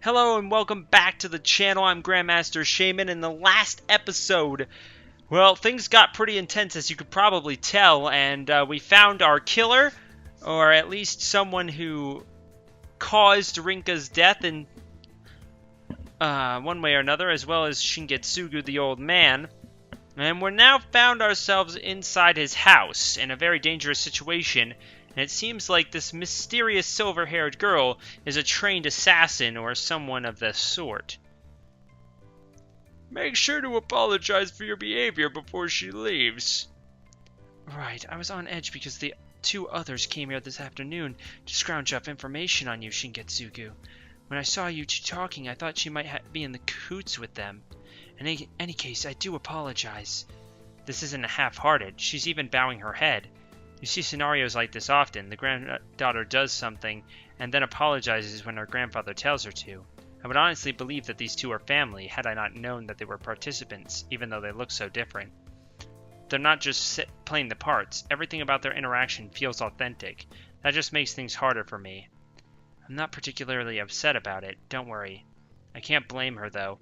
Hello and welcome back to the channel. I'm Grandmaster Shaymin. In the last episode, well, things got pretty intense as you could probably tell, and we found our killer, or at least someone who caused Rinka's death in one way or another, as well as Shingetsugu, the old man. And we're now found ourselves inside his house in a very dangerous situation. And it seems like this mysterious silver-haired girl is a trained assassin or someone of the sort. Make sure to apologize for your behavior before she leaves. Right, I was on edge because the two others came here this afternoon to scrounge up information on you, Shingetsugu. When I saw you two talking, I thought she might be in the cahoots with them. In any case, I do apologize. This isn't half-hearted. She's even bowing her head. You see scenarios like this often. The granddaughter does something and then apologizes when her grandfather tells her to. I would honestly believe that these two are family had I not known that they were participants, even though they look so different. They're not just playing the parts. Everything about their interaction feels authentic. That just makes things harder for me. I'm not particularly upset about it, don't worry. I can't blame her, though,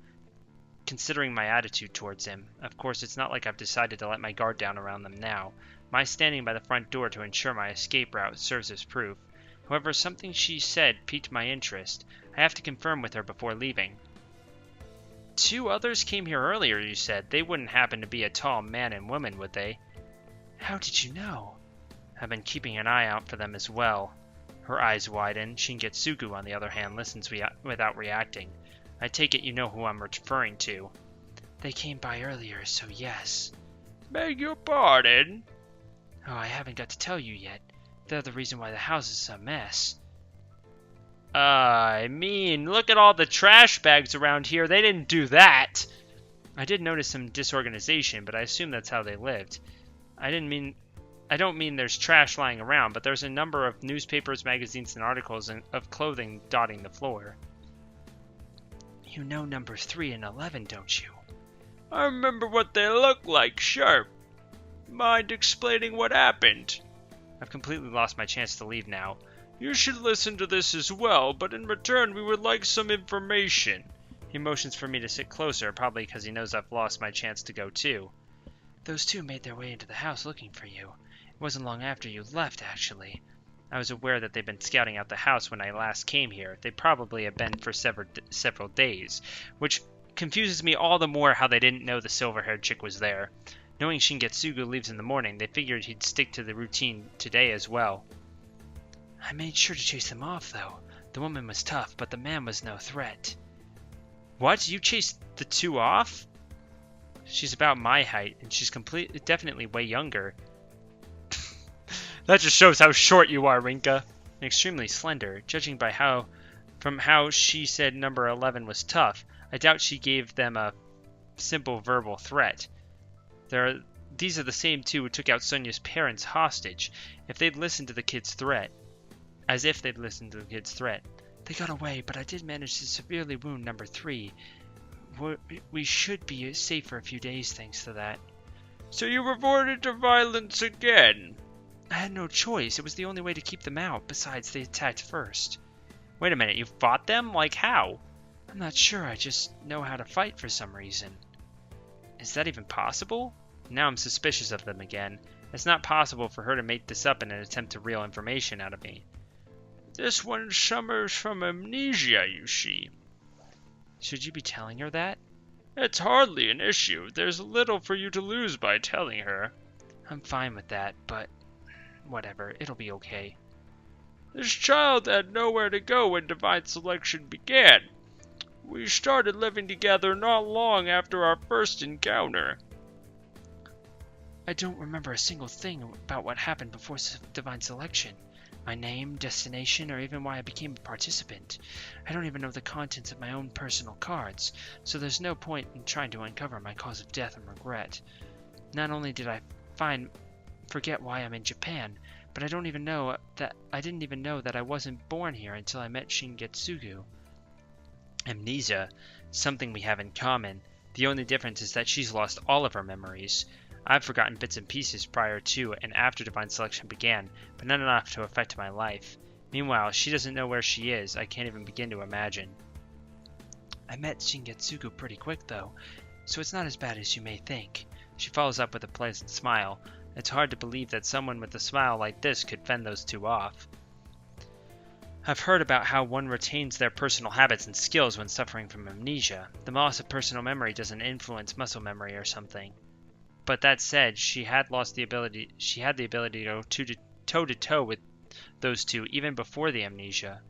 considering my attitude towards him. Of course, it's not like I've decided to let my guard down around them now. My standing by the front door to ensure my escape route serves as proof. However, something she said piqued my interest. I have to confirm with her before leaving. Two others came here earlier, you said. They wouldn't happen to be a tall man and woman, would they? How did you know? I've been keeping an eye out for them as well. Her eyes widen. Shingetsugu, on the other hand, listens without reacting. I take it you know who I'm referring to. They came by earlier, so yes. Beg your pardon? Oh, I haven't got to tell you yet. They're the reason why the house is a mess. I mean, look at all the trash bags around here. They didn't do that. I did notice some disorganization, but I assume that's how they lived. I don't mean there's trash lying around, but there's a number of newspapers, magazines, and articles of clothing dotting the floor. You know numbers 3 and 11, don't you? I remember what they look like, sure. Mind explaining what happened? I've completely lost my chance to leave now. You should listen to this as well, but in return we would like some information. He motions for me to sit closer, probably because he knows I've lost my chance to go too. Those two made their way into the house looking for you. It wasn't long after you left, actually. I was aware that they'd been scouting out the house when I last came here. They probably have been for several days, which confuses me all the more how they didn't know the silver-haired chick was there. Knowing Shingetsugu leaves in the morning, they figured he'd stick to the routine today as well. I made sure to chase them off, though. The woman was tough, but the man was no threat. What? You chased the two off? She's about my height, and she's definitely way younger. That just shows how short you are, Rinka. And extremely slender, judging by from how she said number 11 was tough. I doubt she gave them a simple verbal threat. These are the same two who took out Sonia's parents hostage. As if they'd listened to the kid's threat. They got away, but I did manage to severely wound number 3. We should be safe for a few days thanks to that. So you resorted to violence again? I had no choice. It was the only way to keep them out. Besides, they attacked first. Wait a minute, you fought them? Like how? I'm not sure. I just know how to fight for some reason. Is that even possible? Now I'm suspicious of them again. It's not possible for her to make this up in an attempt to reel information out of me. This one suffers from amnesia, you see. Should you be telling her that? It's hardly an issue. There's little for you to lose by telling her. I'm fine with that, but whatever. It'll be okay. This child had nowhere to go when divine selection began. We started living together not long after our first encounter. I don't remember a single thing about what happened before divine selection. My name, destination, or even why I became a participant. I don't even know the contents of my own personal cards, so there's no point in trying to uncover my cause of death and regret. Not only did I forget why I'm in Japan, but I didn't even know that I wasn't born here until I met Shingetsugu. Amnesia, something we have in common. The only difference is that she's lost all of her memories. I've forgotten bits and pieces prior to and after divine selection began, but not enough to affect my life. Meanwhile, she doesn't know where she is. I can't even begin to imagine. I met Shingetsugu pretty quick, though, so it's not as bad as you may think. She follows up with a pleasant smile. It's hard to believe that someone with a smile like this could fend those two off. I've heard about how one retains their personal habits and skills when suffering from amnesia. The loss of personal memory doesn't influence muscle memory or something. But that said, she had the ability to go toe to toe with those two even before the amnesia.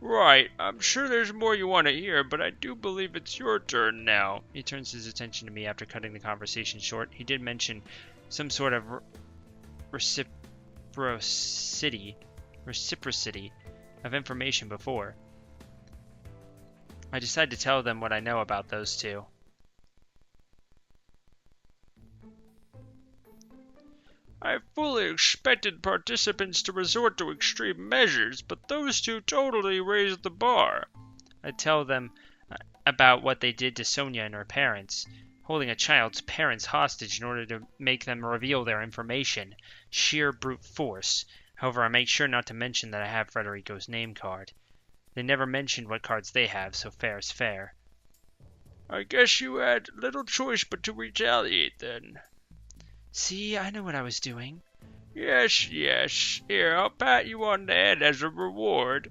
Right, I'm sure there's more you want to hear, but I do believe it's your turn now. He turns his attention to me after cutting the conversation short. He did mention some sort of reciprocity of information before. I decide to tell them what I know about those two. I fully expected participants to resort to extreme measures, but those two totally raised the bar. I tell them about what they did to Sonia and her parents, holding a child's parents hostage in order to make them reveal their information. Sheer brute force. However, I make sure not to mention that I have Frederico's name card. They never mentioned what cards they have, so fair is fair. I guess you had little choice but to retaliate then. See, I know what I was doing. Yes, yes. Here, I'll pat you on the head as a reward.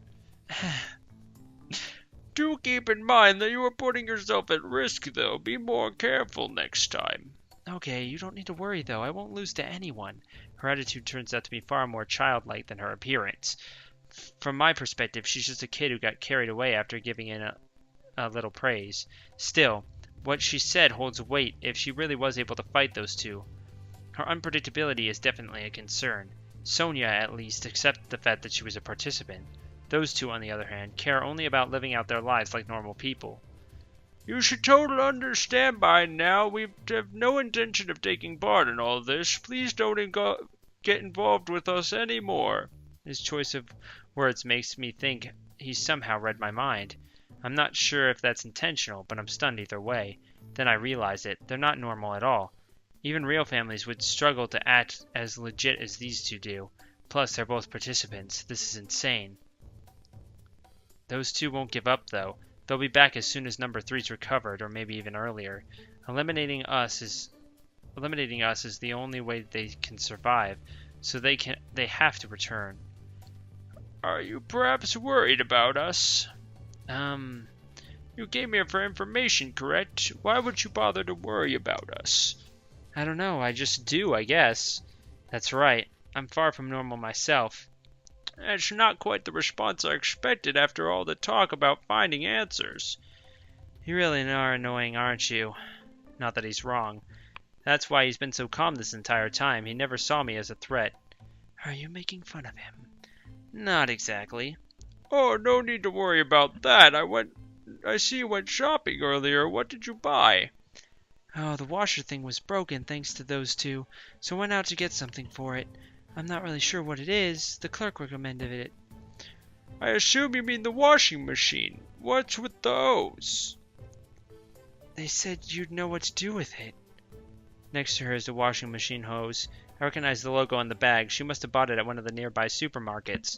Do keep in mind that you are putting yourself at risk, though. Be more careful next time. Okay, you don't need to worry, though. I won't lose to anyone. Her attitude turns out to be far more childlike than her appearance. From my perspective, she's just a kid who got carried away after giving in a little praise. Still, what she said holds weight if she really was able to fight those two. Her unpredictability is definitely a concern. Sonia, at least, accepted the fact that she was a participant. Those two, on the other hand, care only about living out their lives like normal people. You should totally understand by now we have no intention of taking part in all this. Please don't get involved with us anymore. His choice of words makes me think he's somehow read my mind. I'm not sure if that's intentional, but I'm stunned either way. Then I realize it. They're not normal at all. Even real families would struggle to act as legit as these two do. Plus, they're both participants. This is insane. Those two won't give up, though. They'll be back as soon as number 3's recovered, or maybe even earlier. Eliminating us is the only way they can survive, so they have to return. Are you perhaps worried about us? You came here for information, correct? Why would you bother to worry about us? I don't know, I just do, I guess. That's right. I'm far from normal myself. That's not quite the response I expected after all the talk about finding answers. You really are annoying, aren't you? Not that he's wrong. That's why he's been so calm this entire time. He never saw me as a threat. Are you making fun of him? Not exactly. Oh, no need to worry about that. I see you went shopping earlier. What did you buy? Oh, the washer thing was broken thanks to those two, so I went out to get something for it. I'm not really sure what it is. The clerk recommended it. I assume you mean the washing machine. What's with the hose? They said you'd know what to do with it. Next to her is the washing machine hose. I recognize the logo on the bag. She must have bought it at one of the nearby supermarkets.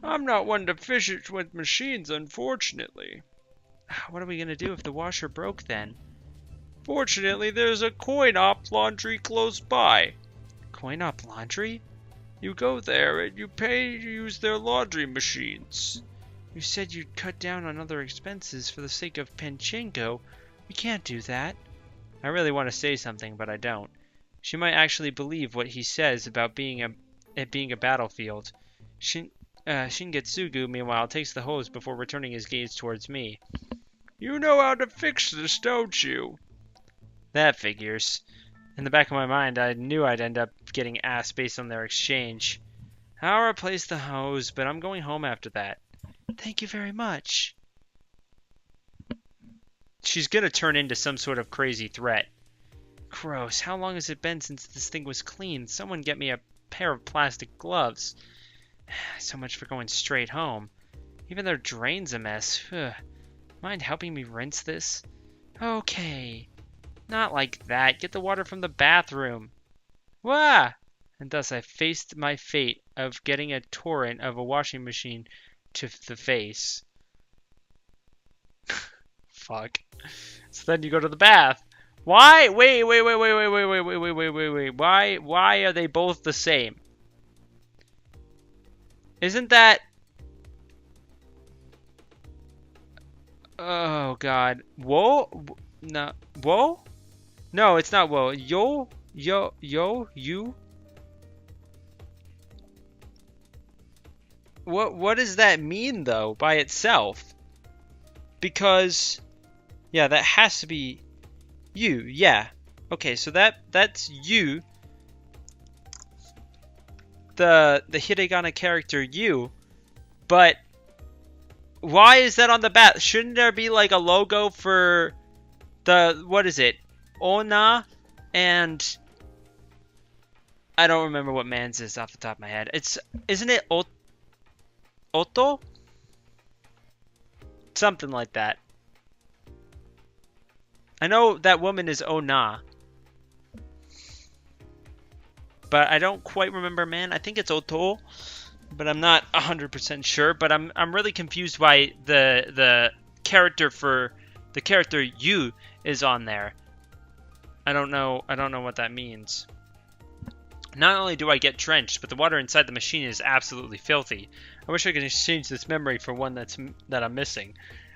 I'm not one to fish it with machines, unfortunately. What are we going to do if the washer broke then? Fortunately, there's a coin-op laundry close by. Coin-op laundry? You go there and you pay to use their laundry machines. You said you'd cut down on other expenses for the sake of Panchenko. We can't do that. I really want to say something, but I don't. She might actually believe what he says about it being a battlefield. Shingetsugu, meanwhile, takes the hose before returning his gaze towards me. You know how to fix this, don't you? That figures. In the back of my mind, I knew I'd end up getting asked based on their exchange. I'll replace the hose, but I'm going home after that. Thank you very much. She's gonna turn into some sort of crazy threat. Gross. How long has it been since this thing was cleaned? Someone get me a pair of plastic gloves. So much for going straight home. Even their drain's a mess. Ugh. Mind helping me rinse this? Okay. Not like that. Get the water from the bathroom. Wah! And thus I faced my fate of getting a torrent of a washing machine to the face. Fuck. So then you go to the bath. Why? Wait. Why are they both the same? Isn't that... Oh, God. Whoa? No. Whoa? No, it's not whoa. You? What does that mean, though, by itself? Because... Yeah, that has to be you. Yeah. Okay, so that's you. The hiragana character you. But why is that on the bath? Shouldn't there be like a logo for the, what is it? Ona and I don't remember what man's is off the top of my head. Isn't it Oto? Something like that. I know that woman is Ona. But I don't quite remember man. I think it's Oto. But I'm not 100% sure. But I'm really confused why the character for the character you is on there. I don't know what that means. Not only do I get drenched, but the water inside the machine is absolutely filthy. I wish I could exchange this memory for one that I'm missing.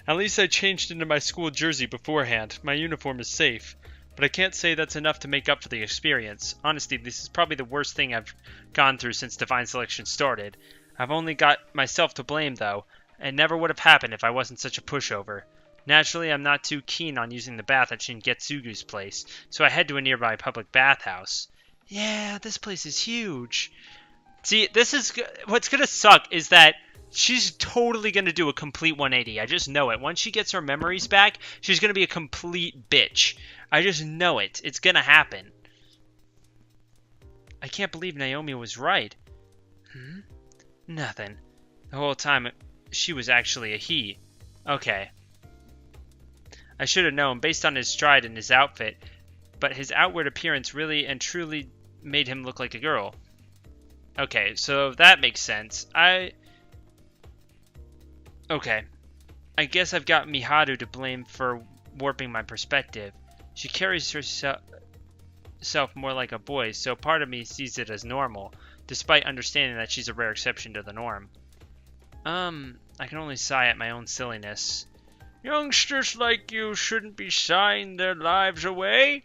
At least I changed into my school jersey beforehand. My uniform is safe. But I can't say that's enough to make up for the experience. Honestly, this is probably the worst thing I've gone through since Divine Selection started. I've only got myself to blame, though. It never would have happened if I wasn't such a pushover. Naturally, I'm not too keen on using the bath at Shingetsugu's place, so I head to a nearby public bathhouse. Yeah, this place is huge. See, this is... What's gonna suck is that she's totally going to do a complete 180. I just know it. Once she gets her memories back, she's going to be a complete bitch. I just know it. It's going to happen. I can't believe Naomi was right. Nothing. The whole time, she was actually a he. Okay. I should have known, based on his stride and his outfit, but his outward appearance really and truly made him look like a girl. Okay, so that makes sense. Okay. I guess I've got Miharu to blame for warping my perspective. She carries herself more like a boy, so part of me sees it as normal, despite understanding that she's a rare exception to the norm. I can only sigh at my own silliness. Youngsters like you shouldn't be sighing their lives away.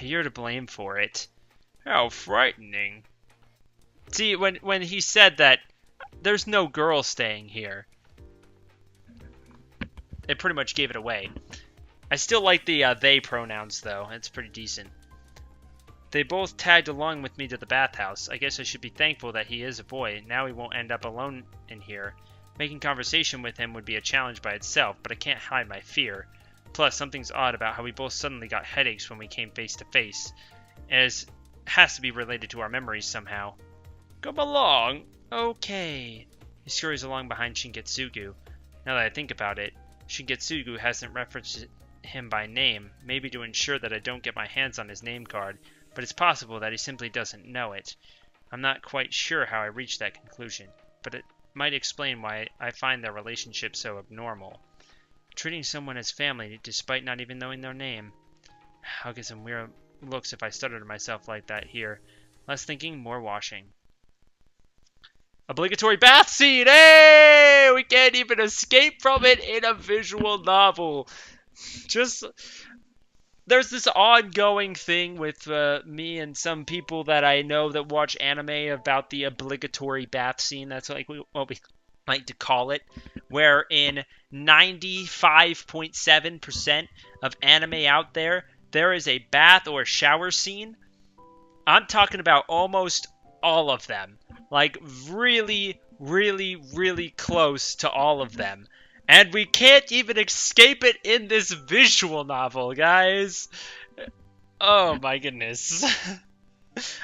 You're to blame for it. How frightening. See, when he said that there's no girl staying here, it pretty much gave it away. I still like the they pronouns, though. It's pretty decent. They both tagged along with me to the bathhouse. I guess I should be thankful that he is a boy. Now he won't end up alone in here. Making conversation with him would be a challenge by itself, but I can't hide my fear. Plus, something's odd about how we both suddenly got headaches when we came face to face. As has to be related to our memories somehow. Come along. Okay. He scurries along behind Shingetsugu. Now that I think about it, Shingetsugu hasn't referenced him by name, maybe to ensure that I don't get my hands on his name card, but it's possible that he simply doesn't know it. I'm not quite sure how I reached that conclusion, but it might explain why I find their relationship so abnormal. Treating someone as family despite not even knowing their name. I'll get some weird looks if I stutter to myself like that here. Less thinking, more washing. Obligatory bath scene! Hey! We can't even escape from it in a visual novel. Just... There's this ongoing thing with me and some people that I know that watch anime about the obligatory bath scene. That's like what we like to call it. Where in 95.7% of anime out there, there is a bath or shower scene. I'm talking about almost all of them. Like really, really, really close to all of them. And we can't even escape it in this visual novel, guys. Oh my goodness.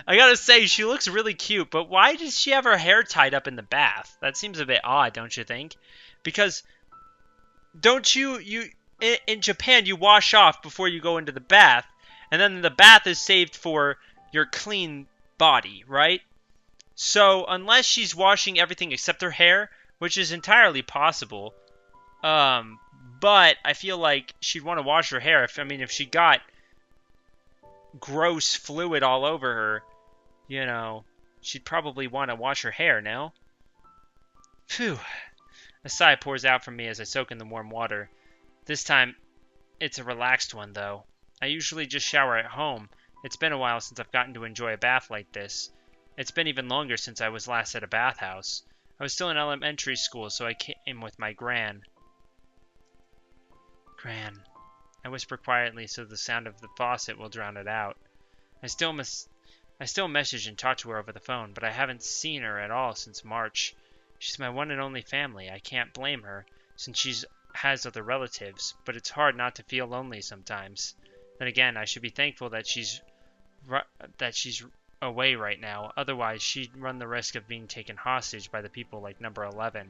I gotta say, she looks really cute, but why does she have her hair tied up in the bath? That seems a bit odd, don't you think? Because, don't you in Japan, you wash off before you go into the bath, and then the bath is saved for your clean body, right? So, unless she's washing everything except her hair, which is entirely possible. But I feel like she'd want to wash her hair. If she got gross fluid all over her, you know, she'd probably want to wash her hair, no? Phew. A sigh pours out from me as I soak in the warm water. This time, it's a relaxed one, though. I usually just shower at home. It's been a while since I've gotten to enjoy a bath like this. It's been even longer since I was last at a bathhouse. I was still in elementary school, so I came with my gran. Gran. I whisper quietly so the sound of the faucet will drown it out. I still message and talk to her over the phone, but I haven't seen her at all since March. She's my one and only family. I can't blame her, since she has other relatives, but it's hard not to feel lonely sometimes. Then again, I should be thankful that she's away right now. Otherwise, she'd run the risk of being taken hostage by the people like number 11.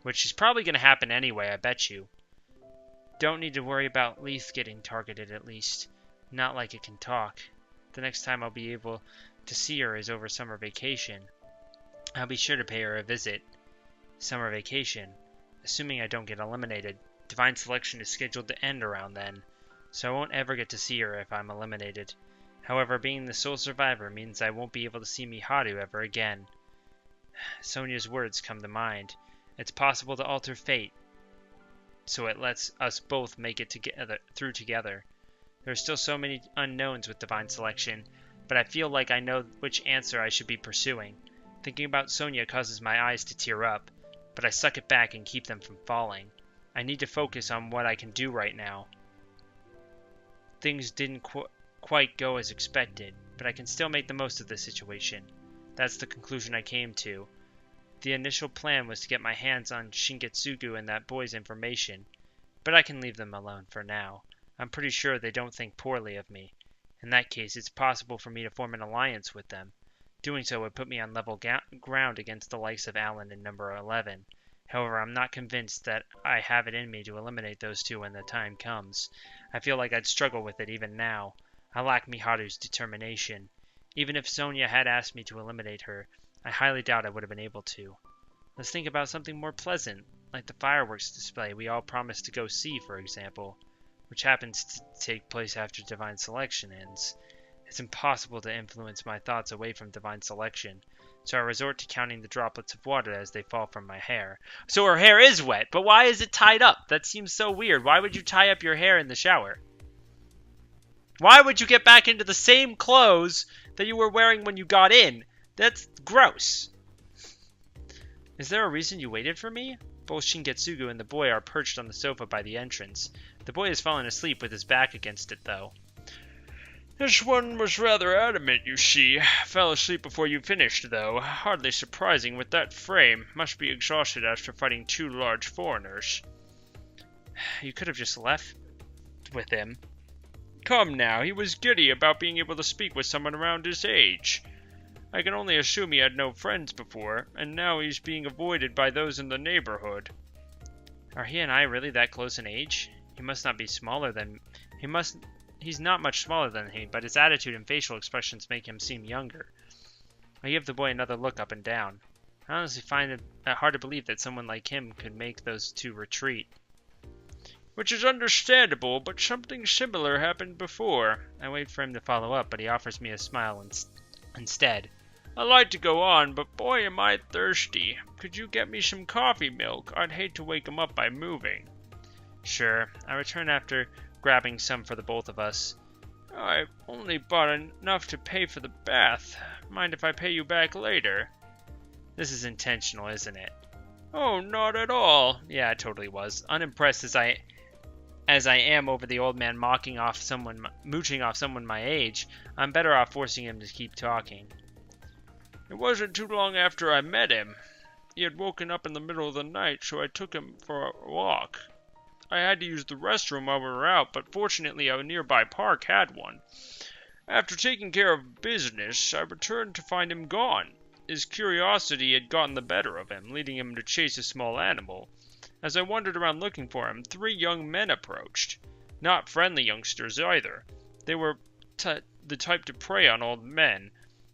Which is probably going to happen anyway, I bet you. Don't need to worry about Leith getting targeted, at least. Not like it can talk. The next time I'll be able to see her is over summer vacation. I'll be sure to pay her a visit. Summer vacation. Assuming I don't get eliminated. Divine Selection is scheduled to end around then, so I won't ever get to see her if I'm eliminated. However, being the sole survivor means I won't be able to see Miharu ever again. Sonia's words come to mind. It's possible to alter fate, so it lets us both make it through together. There are still so many unknowns with Divine Selection, but I feel like I know which answer I should be pursuing. Thinking about Sonia causes my eyes to tear up, but I suck it back and keep them from falling. I need to focus on what I can do right now. Things didn't quite go as expected, but I can still make the most of the situation. That's the conclusion I came to. The initial plan was to get my hands on Shingetsugu and that boy's information, but I can leave them alone for now. I'm pretty sure they don't think poorly of me. In that case, it's possible for me to form an alliance with them. Doing so would put me on level ground against the likes of Alan and number 11. However, I'm not convinced that I have it in me to eliminate those two when the time comes. I feel like I'd struggle with it even now. I lack Miharu's determination. Even if Sonia had asked me to eliminate her, I highly doubt I would have been able to. Let's think about something more pleasant, like the fireworks display we all promised to go see, for example, which happens to take place after Divine Selection ends. It's impossible to influence my thoughts away from Divine Selection, so I resort to counting the droplets of water as they fall from my hair. So her hair is wet, but why is it tied up? That seems so weird. Why would you tie up your hair in the shower? Why would you get back into the same clothes that you were wearing when you got in? That's gross. Is there a reason you waited for me? Both Shingetsugu and the boy are perched on the sofa by the entrance. The boy has fallen asleep with his back against it, though. This one was rather adamant, you see. Fell asleep before you finished, though. Hardly surprising with that frame. Must be exhausted after fighting two large foreigners. You could have just left with him. Come now, he was giddy about being able to speak with someone around his age. I can only assume he had no friends before, and now he's being avoided by those in the neighborhood. Are he and I really that close in age? He must not be smaller than... He's not much smaller than me, but his attitude and facial expressions make him seem younger. I give the boy another look up and down. I honestly find it hard to believe that someone like him could make those two retreat. Which is understandable, but something similar happened before. I wait for him to follow up, but he offers me a smile instead. I'd like to go on, but boy am I thirsty. Could you get me some coffee milk? I'd hate to wake him up by moving. Sure. I return after grabbing some for the both of us. I've only bought enough to pay for the bath. Mind if I pay you back later? This is intentional, isn't it? Oh, not at all. Yeah, it totally was. Unimpressed as I am over the old man mooching off someone my age, I'm better off forcing him to keep talking. It wasn't too long after I met him. He had woken up in the middle of the night, so I took him for a walk. I had to use the restroom while we were out, but fortunately a nearby park had one. After taking care of business, I returned to find him gone. His curiosity had gotten the better of him, leading him to chase a small animal. As I wandered around looking for him, 3 young men approached. Not friendly youngsters either. They were the type to prey on old men.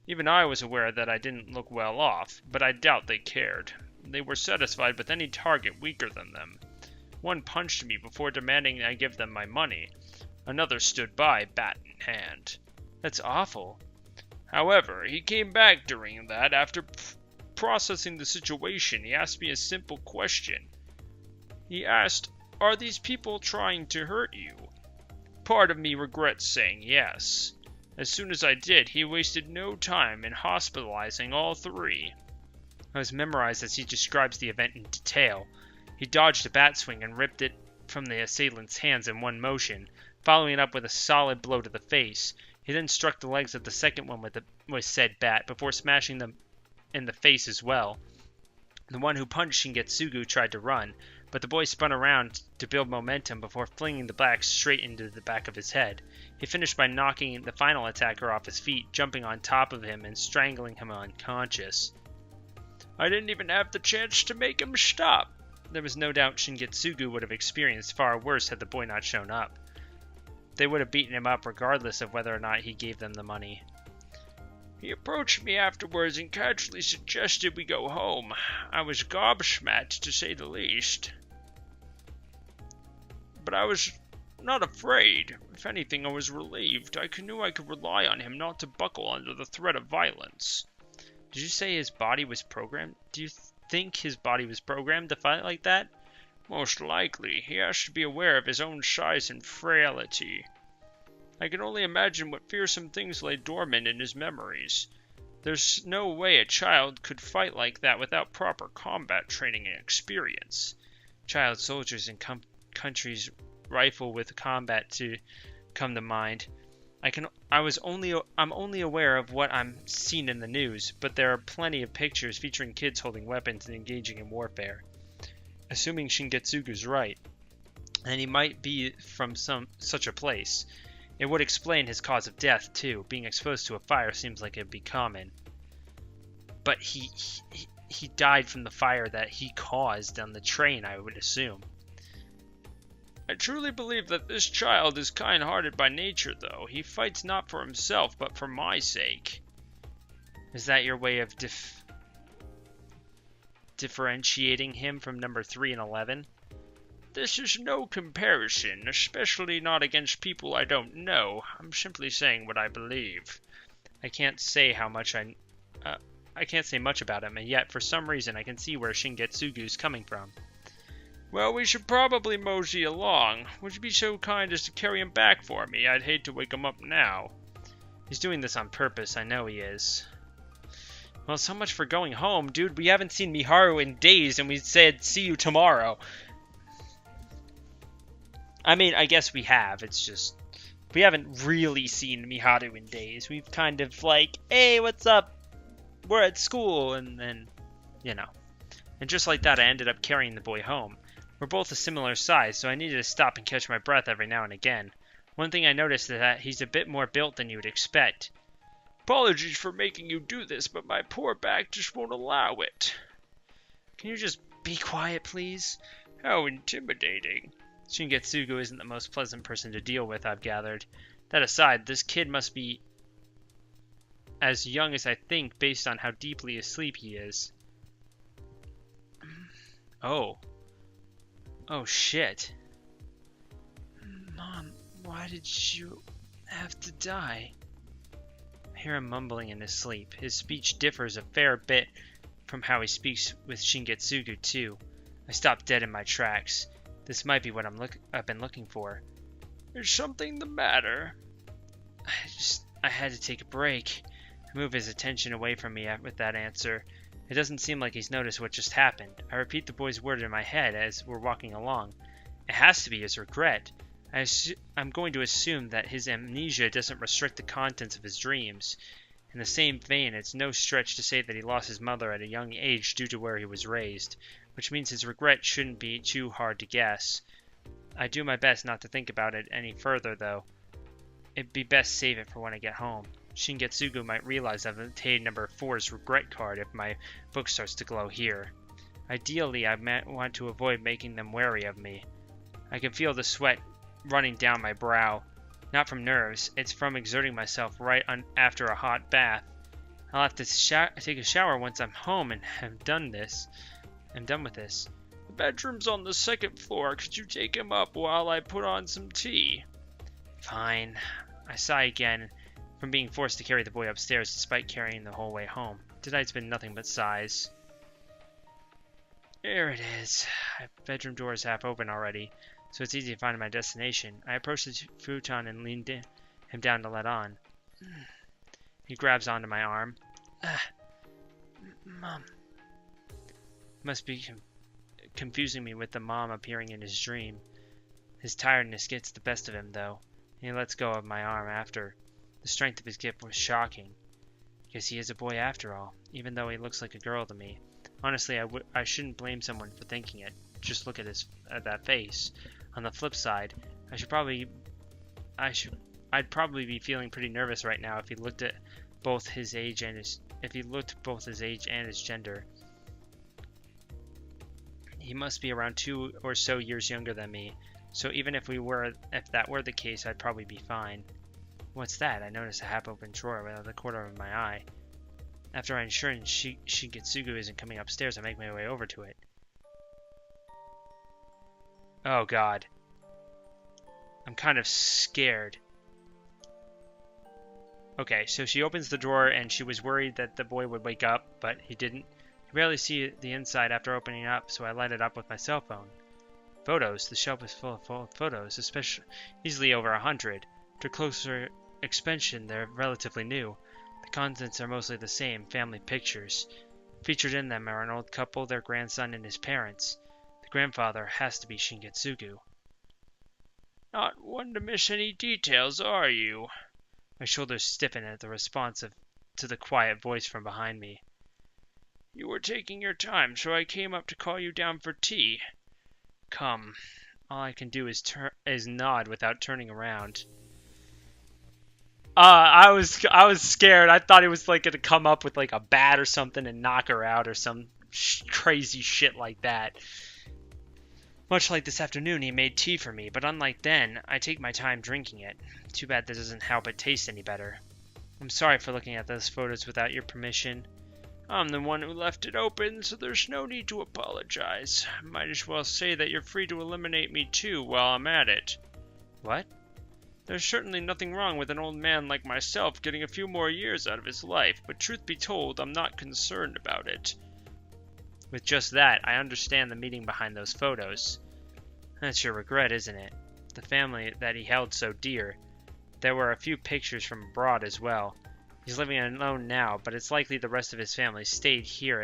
Even I was aware that I didn't look well off, but I doubt they cared. They were satisfied with any target weaker than them. One punched me before demanding I give them my money. Another stood by, bat in hand. That's awful. However, he came back during that. After processing the situation, he asked me a simple question. He asked, "Are these people trying to hurt you?" Part of me regrets saying yes. As soon as I did, he wasted no time in hospitalizing all three. I was memorized as he describes the event in detail. He dodged a bat swing and ripped it from the assailant's hands in one motion, following it up with a solid blow to the face. He then struck the legs of the second one with said bat, before smashing them in the face as well. The one who punched Shingetsugu tried to run, but the boy spun around to build momentum before flinging the bat straight into the back of his head. He finished by knocking the final attacker off his feet, jumping on top of him and strangling him unconscious. I didn't even have the chance to make him stop. There was no doubt Shingetsugu would have experienced far worse had the boy not shown up. They would have beaten him up regardless of whether or not he gave them the money. He approached me afterwards and casually suggested we go home. I was gobsmacked, to say the least. But I was not afraid. If anything, I was relieved. I knew I could rely on him not to buckle under the threat of violence. Did you say his body was programmed? Do you think his body was programmed to fight like that? Most likely. He has to be aware of his own size and frailty. I can only imagine what fearsome things lay dormant in his memories. There's no way a child could fight like that without proper combat training and experience. Child soldiers in countries rifle with combat to come to mind. I'm only aware of what I'm seen in the news, but there are plenty of pictures featuring kids holding weapons and engaging in warfare. Assuming Shingetsugu's right, and he might be from such a place, it would explain his cause of death too. Being exposed to a fire seems like it'd be common. But he died from the fire that he caused on the train, I would assume. I truly believe that this child is kind-hearted by nature, though. He fights not for himself, but for my sake. Is that your way of differentiating him from number 3 and 11? This is no comparison, especially not against people I don't know. I'm simply saying what I believe. I can't say much about him, and yet for some reason I can see where Shingetsugu's coming from. Well, we should probably mosey along. Would you be so kind as to carry him back for me? I'd hate to wake him up now. He's doing this on purpose, I know he is. Well, so much for going home. Dude, we haven't seen Miharu in days, and we said see you tomorrow. I mean, I guess we have. It's just, we haven't really seen Miharu in days. We've kind of like, hey, what's up? We're at school, and then, you know. And just like that, I ended up carrying the boy home. We're both a similar size, so I needed to stop and catch my breath every now and again. One thing I noticed is that he's a bit more built than you would expect. Apologies for making you do this, but my poor back just won't allow it. Can you just be quiet, please? How intimidating. Shingetsugu isn't the most pleasant person to deal with, I've gathered. That aside, this kid must be as young as I think based on how deeply asleep he is. Oh. Oh, shit. Mom, why did you have to die? I hear him mumbling in his sleep. His speech differs a fair bit from how he speaks with Shingetsugu, too. I stop dead in my tracks. This might be what I've been looking for. Is something the matter? I had to take a break. I move his attention away from me with that answer. It doesn't seem like he's noticed what just happened. I repeat the boy's word in my head as we're walking along. It has to be his regret. I'm going to assume that his amnesia doesn't restrict the contents of his dreams. In the same vein, it's no stretch to say that he lost his mother at a young age due to where he was raised, which means his regret shouldn't be too hard to guess. I do my best not to think about it any further, though. It'd be best save it for when I get home. Shingetsugu might realize I've obtained number 4's regret card if my book starts to glow here. Ideally, I want to avoid making them wary of me. I can feel the sweat running down my brow. Not from nerves, it's from exerting myself right after a hot bath. I'll have to take a shower once I'm home and have done this. I'm done with this. The bedroom's on the second floor. Could you take him up while I put on some tea? Fine. I sigh again from being forced to carry the boy upstairs despite carrying the whole way home. Tonight's been nothing but sighs. There it is. The bedroom door is half open already, so it's easy to find my destination. I approach the futon and lean him down to let on. He grabs onto my arm. Mom. Must be confusing me with the mom appearing in his dream. His tiredness gets the best of him, though, and he lets go of my arm after. The strength of his gift was shocking. Guess he is a boy after all, even though he looks like a girl to me. Honestly, I shouldn't blame someone for thinking it. Just look at that face. On the flip side, I'd probably be feeling pretty nervous right now if he looked at both his age and his gender. He must be around 2 or so years younger than me, so even if that were the case, I'd probably be fine. What's that? I notice a half-open drawer without the corner of my eye. After I ensure Shigetsugu isn't coming upstairs, I make my way over to it. Oh god. I'm kind of scared. Okay, so she opens the drawer and she was worried that the boy would wake up, but he didn't. I barely see the inside after opening up, so I light it up with my cell phone. Photos. The shelf is full of photos, especially easily over 100. To closer inspection, they're relatively new. The contents are mostly the same, family pictures. Featured in them are an old couple, their grandson, and his parents. The grandfather has to be Shigetsugu. Not one to miss any details, are you? My shoulders stiffen at the response to the quiet voice from behind me. You were taking your time, so I came up to call you down for tea. Come. All I can do is nod without turning around. I was scared. I thought he was like gonna come up with like a bat or something and knock her out or some crazy shit like that. Much like this afternoon, he made tea for me, but unlike then, I take my time drinking it. Too bad that doesn't help it taste any better. I'm sorry for looking at those photos without your permission. I'm the one who left it open, so there's no need to apologize. Might as well say that you're free to eliminate me too while I'm at it. What? There's certainly nothing wrong with an old man like myself getting a few more years out of his life, but truth be told, I'm not concerned about it. With just that, I understand the meaning behind those photos. That's your regret, isn't it? The family that he held so dear. There were a few pictures from abroad as well. He's living alone now, but it's likely the rest of his family stayed here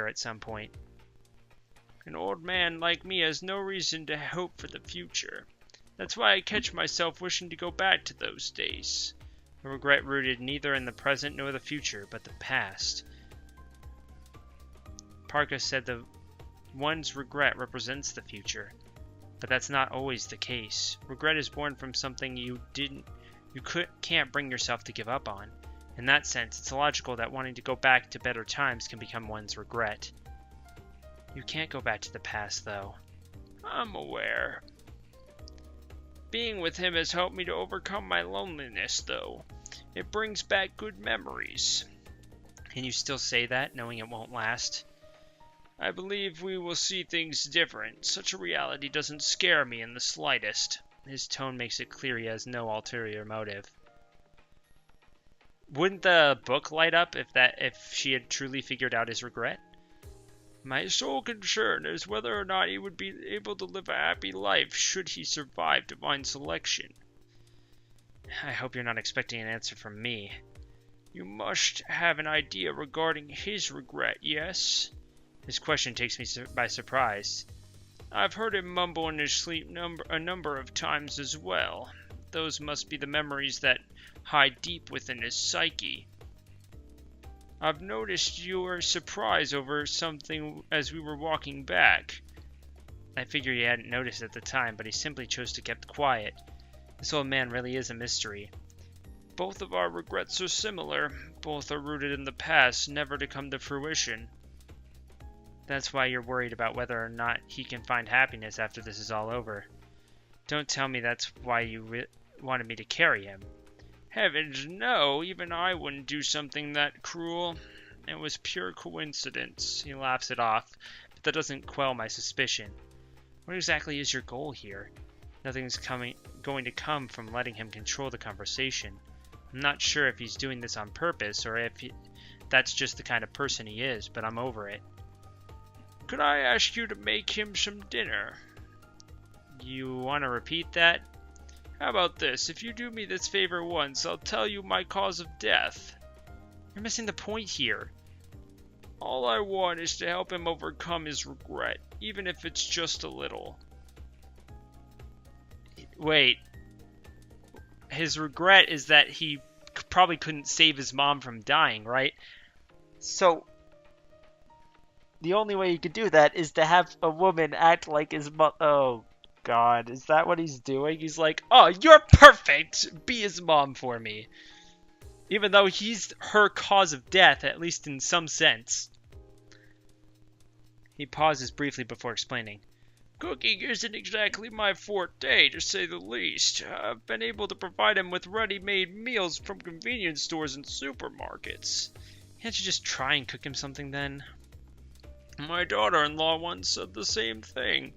at some point. An old man like me has no reason to hope for the future. That's why I catch myself wishing to go back to those days. A regret rooted neither in the present nor the future, but the past. Parka said the one's regret represents the future, but that's not always the case. Regret is born from something you can't bring yourself to give up on. In that sense, it's logical that wanting to go back to better times can become one's regret. You can't go back to the past, though. I'm aware. Being with him has helped me to overcome my loneliness, though. It brings back good memories. Can you still say that, knowing it won't last? I believe we will see things different. Such a reality doesn't scare me in the slightest. His tone makes it clear he has no ulterior motive. Wouldn't the book light up if she had truly figured out his regret? My sole concern is whether or not he would be able to live a happy life should he survive divine selection. I hope you're not expecting an answer from me. You must have an idea regarding his regret, yes? This question takes me by surprise. I've heard him mumble in his sleep a number of times as well. Those must be the memories that hide deep within his psyche. I've noticed your surprise over something as we were walking back. I figured he hadn't noticed at the time, but he simply chose to keep quiet. This old man really is a mystery. Both of our regrets are similar. Both are rooted in the past, never to come to fruition. That's why you're worried about whether or not he can find happiness after this is all over. Don't tell me that's why you wanted me to carry him. Heavens, no! Even I wouldn't do something that cruel. It was pure coincidence. He laughs it off, but that doesn't quell my suspicion. What exactly is your goal here? Nothing's going to come from letting him control the conversation. I'm not sure if he's doing this on purpose or if that's just the kind of person he is, but I'm over it. Could I ask you to make him some dinner? You want to repeat that? How about this? If you do me this favor once, I'll tell you my cause of death. You're missing the point here. All I want is to help him overcome his regret, even if it's just a little. Wait. His regret is that he probably couldn't save his mom from dying, right? So, the only way you could do that is to have a woman act like his mom. Oh, God. Is that what he's doing? He's like, oh, you're perfect! Be his mom for me. Even though he's her cause of death, at least in some sense. He pauses briefly before explaining. Cooking isn't exactly my forte, to say the least. I've been able to provide him with ready-made meals from convenience stores and supermarkets. Can't you just try and cook him something then? My daughter-in-law once said the same thing.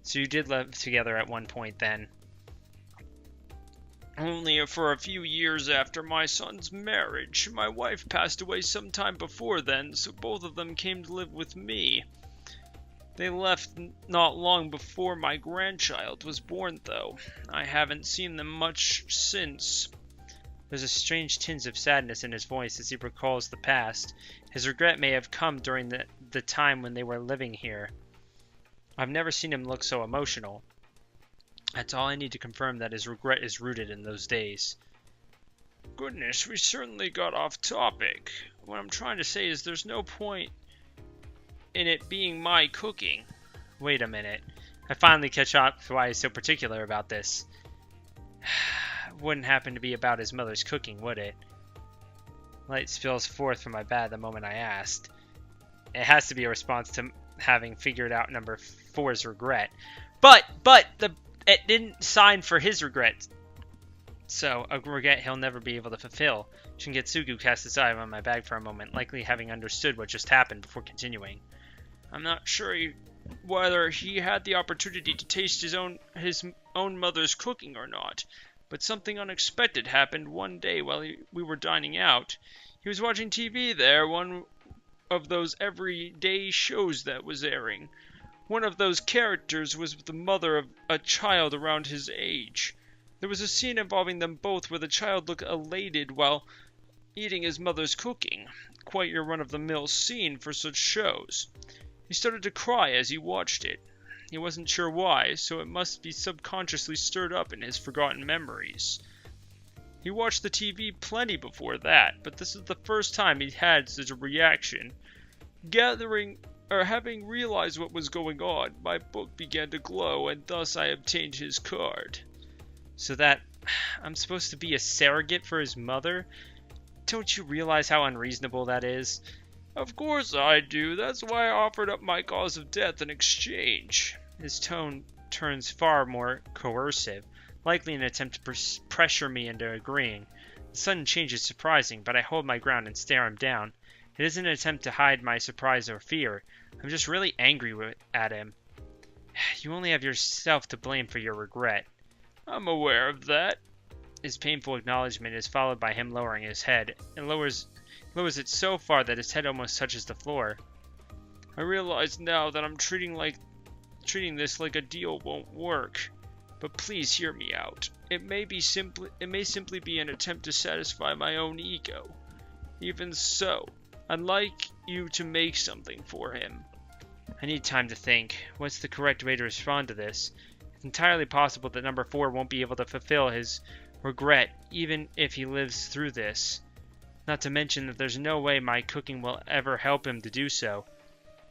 So you did live together at one point then? Only for a few years after my son's marriage. My wife passed away sometime before then, so both of them came to live with me. They left not long before my grandchild was born, though. I haven't seen them much since. There's a strange tinge of sadness in his voice as he recalls the past. His regret may have come during the time when they were living here. I've never seen him look so emotional. That's all I need to confirm that his regret is rooted in those days. Goodness, we certainly got off topic. What I'm trying to say is there's no point in it being my cooking. Wait a minute. I finally catch up to why he's so particular about this. Wouldn't happen to be about his mother's cooking, would it? Light spills forth from my bed the moment I asked. It has to be a response to having figured out number 4's regret. But it didn't sign for his regret. So, a regret he'll never be able to fulfill. Shingetsugu cast his eye on my bag for a moment, likely having understood what just happened before continuing. I'm not sure whether he had the opportunity to taste his own mother's cooking or not, but something unexpected happened one day while we were dining out. He was watching TV there, one of those everyday shows that was airing. One of those characters was the mother of a child around his age. There was a scene involving them both where the child looked elated while eating his mother's cooking. Quite your run-of-the-mill scene for such shows. He started to cry as he watched it. He wasn't sure why, so it must be subconsciously stirred up in his forgotten memories. He watched the TV plenty before that, but this is the first time he had such a reaction. Having realized what was going on, my book began to glow, and thus I obtained his card. So that I'm supposed to be a surrogate for his mother? Don't you realize how unreasonable that is? Of course I do. That's why I offered up my cause of death in exchange. His tone turns far more coercive, likely an attempt to pressure me into agreeing. The sudden change is surprising, but I hold my ground and stare him down. It isn't an attempt to hide my surprise or fear. I'm just really angry at him. You only have yourself to blame for your regret. I'm aware of that. His painful acknowledgement is followed by him lowering his head, and lowers it so far that his head almost touches the floor. I realize now that I'm treating this like a deal won't work. But please hear me out. It may simply be an attempt to satisfy my own ego. Even so, I'd like you to make something for him. I need time to think. What's the correct way to respond to this? It's entirely possible that number 4 won't be able to fulfill his regret, even if he lives through this. Not to mention that there's no way my cooking will ever help him to do so.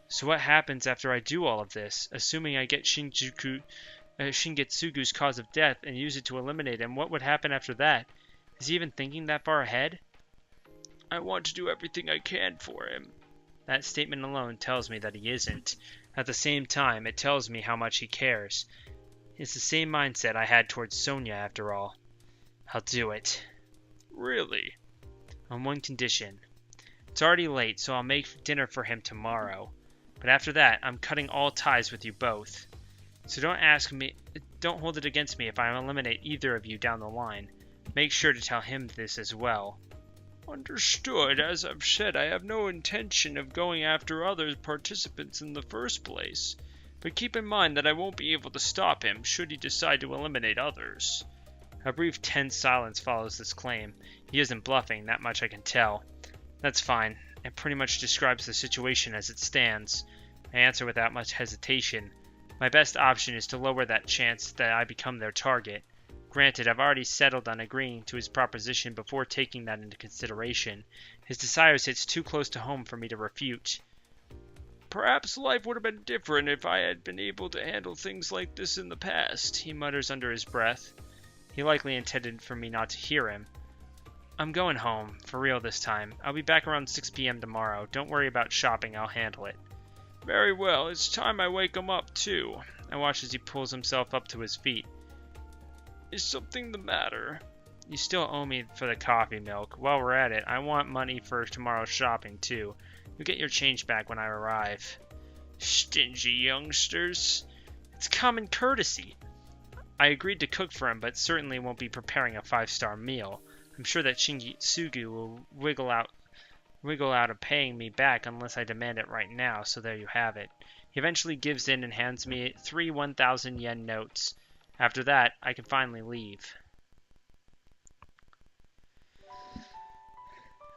So what happens after I do all of this? Assuming I get Shingetsugu's cause of death and use it to eliminate him, what would happen after that? Is he even thinking that far ahead? I want to do everything I can for him. That statement alone tells me that he isn't. At the same time, it tells me how much he cares. It's the same mindset I had towards Sonia, after all. I'll do it. Really? On one condition. It's already late, so I'll make dinner for him tomorrow. But after that, I'm cutting all ties with you both. So don't hold it against me if I eliminate either of you down the line. Make sure to tell him this as well. Understood. As I've said, I have no intention of going after other participants in the first place. But keep in mind that I won't be able to stop him should he decide to eliminate others. A brief tense silence follows this claim. He isn't bluffing, that much I can tell. That's fine. It pretty much describes the situation as it stands. I answer without much hesitation. My best option is to lower that chance that I become their target. Granted, I've already settled on agreeing to his proposition before taking that into consideration. His desires hits too close to home for me to refute. Perhaps life would have been different if I had been able to handle things like this in the past, he mutters under his breath. He likely intended for me not to hear him. I'm going home, for real this time. I'll be back around 6 p.m. tomorrow. Don't worry about shopping, I'll handle it. Very well, it's time I wake him up, too. I watch as he pulls himself up to his feet. Is something the matter? You still owe me for the coffee milk. While we're at it, I want money for tomorrow's shopping, too. You'll get your change back when I arrive. Stingy youngsters. It's common courtesy. I agreed to cook for him, but certainly won't be preparing a 5-star meal. I'm sure that Shingitsugu will wiggle out of paying me back unless I demand it right now, so there you have it. He eventually gives in and hands me 3 1,000 yen notes. After that, I can finally leave.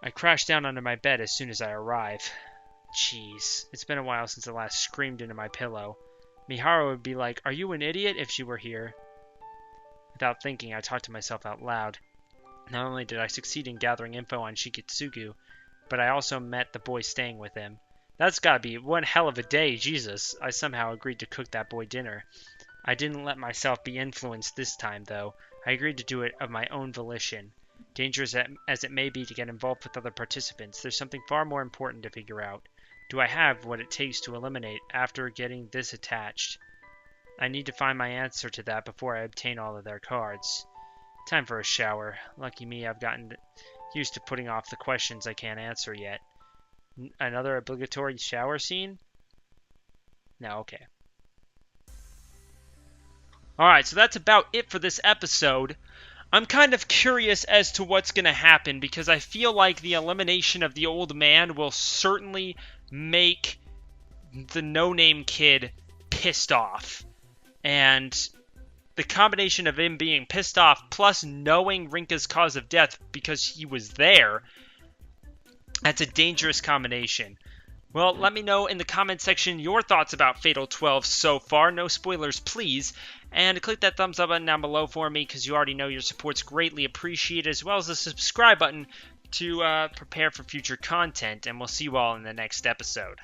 I crash down under my bed as soon as I arrive. Jeez, it's been a while since I last screamed into my pillow. Miharu would be like, "Are you an idiot?" if she were here. Without thinking, I talked to myself out loud. Not only did I succeed in gathering info on Shikitsugu, but I also met the boy staying with him. That's gotta be one hell of a day, Jesus. I somehow agreed to cook that boy dinner. I didn't let myself be influenced this time, though. I agreed to do it of my own volition. Dangerous as it may be to get involved with other participants, there's something far more important to figure out. Do I have what it takes to eliminate after getting this attached? I need to find my answer to that before I obtain all of their cards. Time for a shower. Lucky me, I've gotten used to putting off the questions I can't answer yet. Another obligatory shower scene? No, okay. Alright, so that's about it for this episode. I'm kind of curious as to what's going to happen because I feel like the elimination of the old man will certainly make the no-name kid pissed off. And the combination of him being pissed off plus knowing Rinka's cause of death because he was there, that's a dangerous combination. Well, let me know in the comment section your thoughts about Fatal 12 so far. No spoilers, please. And click that thumbs up button down below for me because you already know your support's greatly appreciated, as well as the subscribe button to prepare for future content. And we'll see you all in the next episode.